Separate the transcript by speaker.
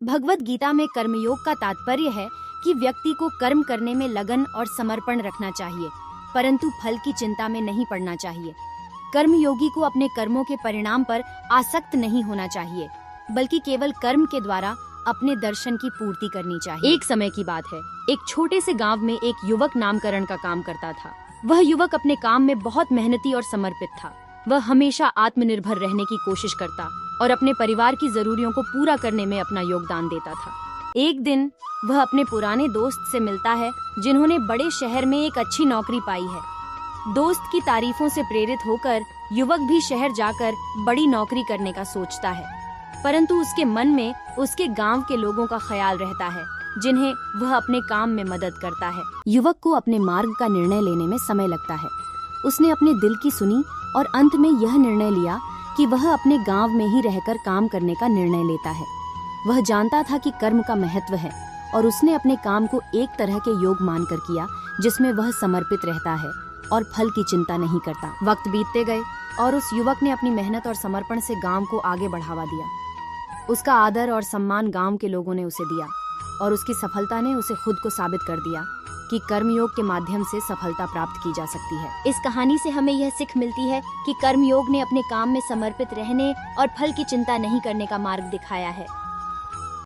Speaker 1: भगवत गीता में कर्मयोग का तात्पर्य है कि व्यक्ति को कर्म करने में लगन और समर्पण रखना चाहिए, परंतु फल की चिंता में नहीं पड़ना चाहिए। कर्मयोगी को अपने कर्मों के परिणाम पर आसक्त नहीं होना चाहिए, बल्कि केवल कर्म के द्वारा अपने दर्शन की पूर्ति करनी चाहिए। एक समय की बात है, एक छोटे से गांव में एक युवक नामकरण का काम करता था। वह युवक अपने काम में बहुत मेहनती और समर्पित था। वह हमेशा आत्मनिर्भर रहने की कोशिश करता और अपने परिवार की जरूरियों को पूरा करने में अपना योगदान देता था। एक दिन वह अपने पुराने दोस्त से मिलता है, जिन्होंने बड़े शहर में एक अच्छी नौकरी पाई है। दोस्त की तारीफों से प्रेरित होकर युवक भी शहर जाकर बड़ी नौकरी करने का सोचता है, परंतु उसके मन में उसके गांव के लोगों का ख्याल रहता है, जिन्हें वह अपने काम में मदद करता है। युवक को अपने मार्ग का निर्णय लेने में समय लगता है। उसने अपने दिल की सुनी और अंत में यह निर्णय लिया कि वह अपने गांव में ही रहकर काम करने का निर्णय लेता है। वह जानता था कि कर्म का महत्व है और उसने अपने काम को एक तरह के योग मानकर किया, जिसमें वह समर्पित रहता है और फल की चिंता नहीं करता। वक्त बीतते गए और उस युवक ने अपनी मेहनत और समर्पण से गांव को आगे बढ़ावा दिया। उसका आदर और सम्मान गांव के लोगों ने उसे दिया और उसकी सफलता ने उसे खुद को साबित कर दिया कि कर्मयोग के माध्यम से सफलता प्राप्त की जा सकती है। इस कहानी से हमें यह सीख मिलती है कि कर्मयोग ने अपने काम में समर्पित रहने और फल की चिंता नहीं करने का मार्ग दिखाया है।